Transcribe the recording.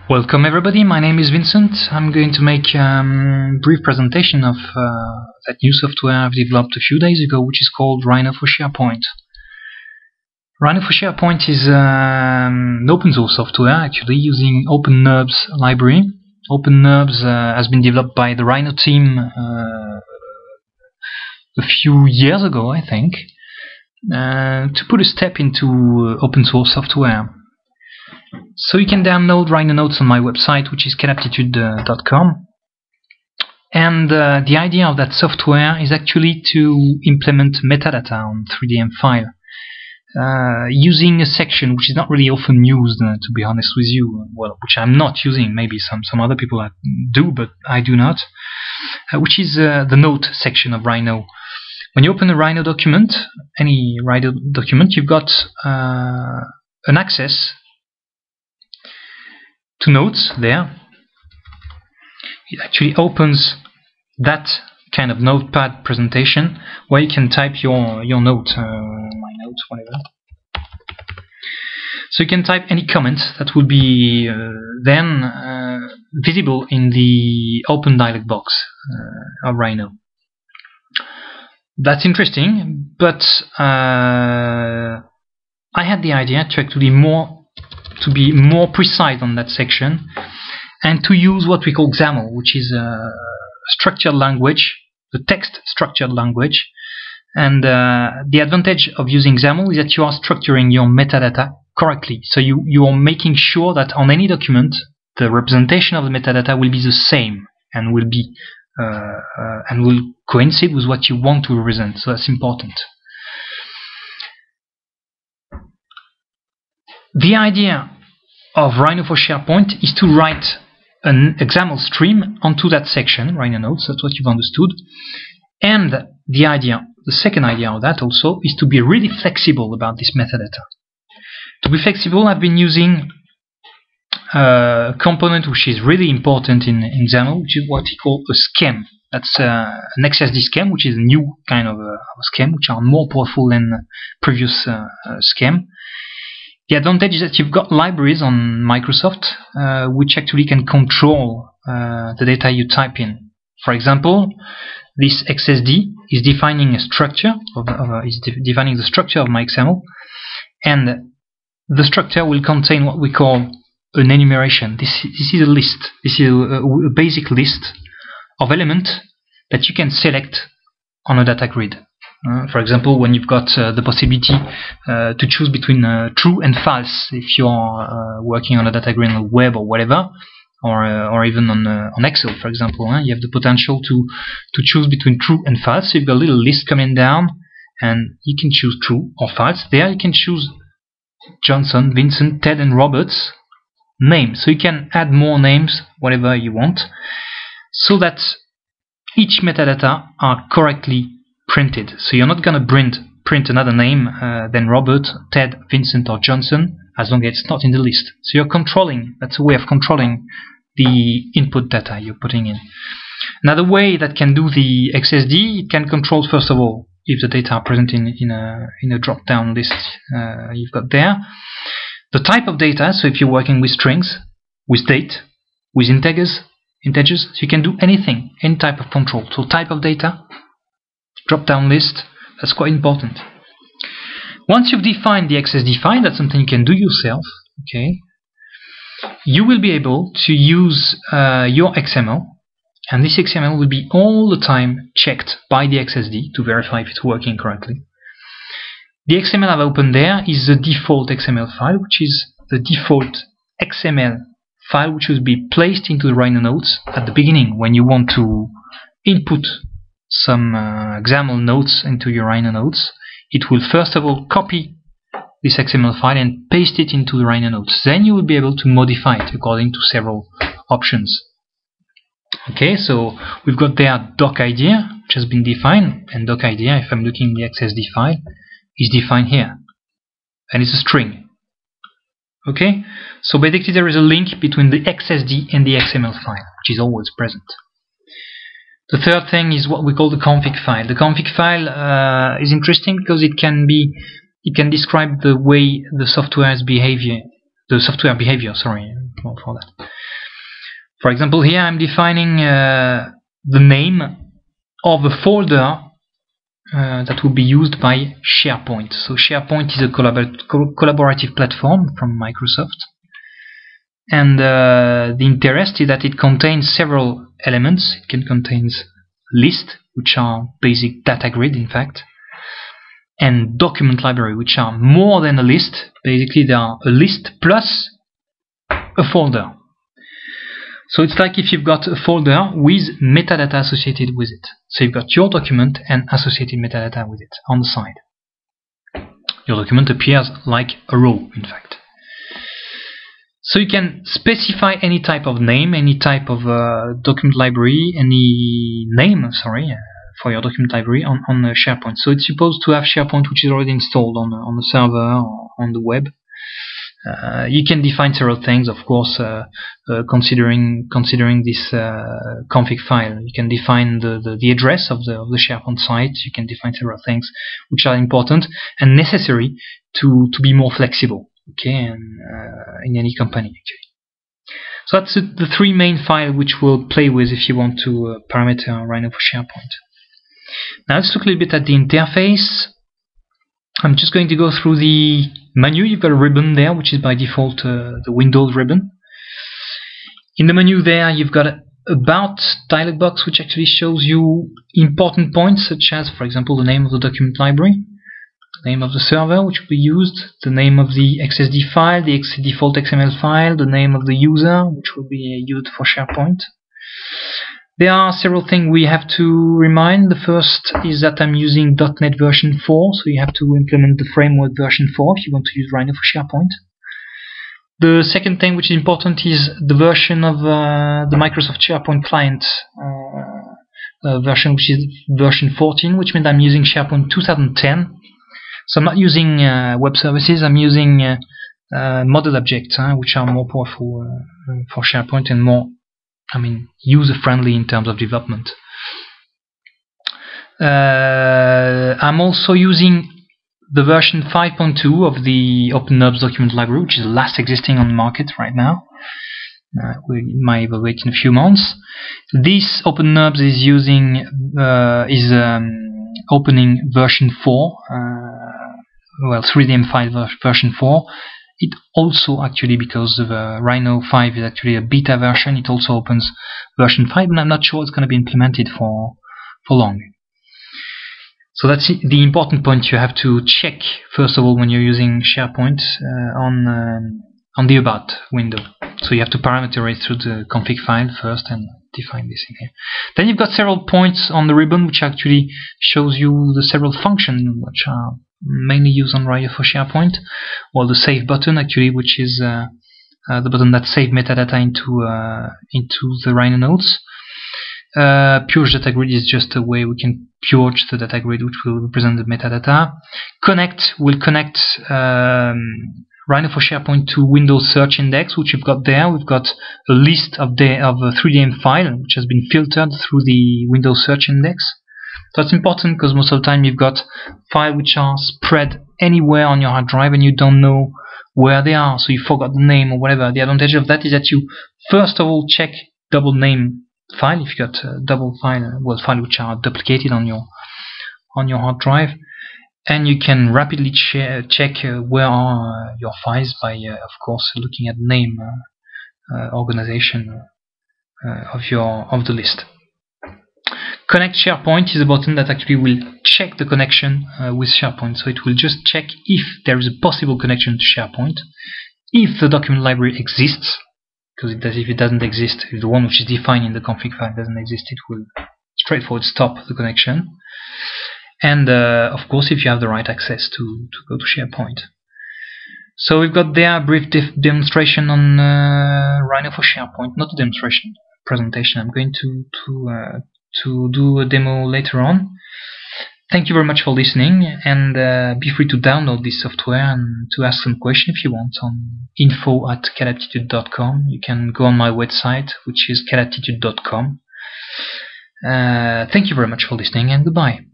Welcome everybody, my name is Vincent. I'm going to make a brief presentation of that new software I've developed a few days ago, which is called Rhino for Sharepoint. Rhino for Sharepoint is an open source software actually using OpenNurbs library. OpenNurbs has been developed by the Rhino team a few years ago, I think, to put a step into open source software. So you can download Rhino notes on my website, which is canaptitude.com. And the idea of that software is actually to implement metadata on 3DM file using a section which is not really often used, to be honest with you. Well, which I'm not using. Maybe some other people do, but I do not. Which is the note section of Rhino. When you open a Rhino document, any Rhino document, you've got an access to notes there. It actually opens that kind of notepad presentation where you can type your note, my notes, whatever. So you can type any comment that will be then visible in the open dialog box of Rhino. That's interesting, but I had the idea to actually to be more precise on that section and to use what we call XAML, which is a structured language, the text structured language. And the advantage of using XAML is that you are structuring your metadata correctly. So you are making sure that on any document the representation of the metadata will be the same and will be and will coincide with what you want to represent. So that's important. The idea of Rhino for Sharepoint is to write an XAML stream onto that section, Rhino notes, that's what you've understood. And the second idea of that also is to be really flexible about this metadata. To be flexible, I've been using a component which is really important in XAML, which is what we call a scheme. That's an XSD scheme, which is a new kind of a scheme, which are more powerful than previous scheme. The advantage is that you've got libraries on Microsoft which actually can control the data you type in. For example, this XSD is defining a structure defining the structure of my XAML, and the structure will contain what we call an enumeration. This is a list. This is a basic list of elements that you can select on a data grid. For example, when you've got the possibility to choose between true and false, if you're working on a data grid on the web or whatever, or even on Excel, for example, you have the potential to choose between true and false. So you've got a little list coming down, and you can choose true or false. There you can choose Johnson, Vincent, Ted, and Robert's name. So you can add more names, whatever you want, so that each metadata are correctly printed. So you're not going to print another name than Robert, Ted, Vincent, or Johnson, as long as it's not in the list. So you're controlling, that's a way of controlling the input data you're putting in. Another way that can do the XSD, it can control, first of all, if the data are present in a drop-down list you've got there. The type of data, so if you're working with strings, with date, with integers, so you can do anything, any type of control. So type of data, drop-down list, that's quite important. Once you've defined the XSD file, that's something you can do yourself, okay, you will be able to use your XML, and this XML will be all the time checked by the XSD to verify if it's working correctly. The XML I've opened there is the default XML file, which is the default XML file which will be placed into the Rhino notes at the beginning when you want to input some XAML notes into your Rhino notes. It will first of all copy this XML file and paste it into the Rhino notes. Then you will be able to modify it according to several options. Okay, so we've got there doc idea, which has been defined, and doc idea, if I'm looking at the XSD file, is defined here, and it's a string. Okay, so basically there is a link between the XSD and the XML file, which is always present. The third thing is what we call the config file. The config file is interesting because it can describe the way the software behavior. Sorry for that. For example, here I'm defining the name of a folder that will be used by SharePoint. So SharePoint is a collaborative platform from Microsoft, and the interest is that it contains several elements. It can contain lists, which are basic data grid in fact, and document library, which are more than a list. Basically they are a list plus a folder. So it's like if you've got a folder with metadata associated with it. So you've got your document and associated metadata with it on the side. Your document appears like a row, in fact. So you can specify any type of name, any type of document library, any name, for your document library on SharePoint. So it's supposed to have SharePoint which is already installed on the server or on the web. You can define several things, of course, considering this config file. You can define the address of the SharePoint site. You can define several things which are important and necessary to be more flexible. Okay, and in any company actually. So that's the three main files which we'll play with if you want to parameter Rhino for SharePoint. Now let's look a little bit at the interface. I'm just going to go through the menu. You've got a ribbon there, which is by default the Windows ribbon. In the menu there, you've got a About dialog box, which actually shows you important points, such as, for example, the name of the document library, the name of the server which will be used, the name of the XSD file, the default XML file, the name of the user, which will be used for SharePoint. There are several things we have to remind. The first is that I'm using .NET version 4, so you have to implement the framework version 4 if you want to use Rhino for SharePoint. The second thing which is important is the version of the Microsoft SharePoint client version, which is version 14, which means I'm using SharePoint 2010. So I'm not using web services, I'm using model objects, which are more powerful for SharePoint and more, user-friendly in terms of development. I'm also using the version 5.2 of the OpenNUBS document library, which is the last existing on the market right now. We might evaluate in a few months. This OpenNUBS is opening version 4, 3DM file version 4. It also actually, because of Rhino 5 is actually a beta version, it also opens version 5, and I'm not sure it's going to be implemented for long. So that's the important point you have to check, first of all, when you're using SharePoint on the About window. So you have to parameter it through the config file first and define this in here. Then you've got several points on the ribbon which actually shows you the several functions which are mainly used on Rhino for SharePoint, or the save button actually, which is the button that saves metadata into the Rhino nodes. Purge data grid is just a way we can purge the data grid which will represent the metadata. Connect will connect Rhino for SharePoint to Windows Search Index, which we've got there. We've got a list of a 3DM file which has been filtered through the Windows Search Index. So that's important because most of the time you've got files which are spread anywhere on your hard drive and you don't know where they are, so you forgot the name or whatever. The advantage of that is that you first of all check double name file if you got double file, files which are duplicated on your hard drive, and you can rapidly check where are your files by, of course, looking at name, organization of the list. Connect SharePoint is a button that actually will check the connection with SharePoint. So it will just check if there is a possible connection to SharePoint, if the document library exists, because if it doesn't exist, if the one which is defined in the config file doesn't exist, it will straightforward stop the connection. And of course, if you have the right access to go to SharePoint. So we've got there a brief demonstration on Rhino for SharePoint, not a demonstration, presentation. I'm going to do a demo later on. Thank you very much for listening, and be free to download this software and to ask some questions if you want on info@calatitude.com. You can go on my website, which is calatitude.com. Thank you very much for listening, and goodbye.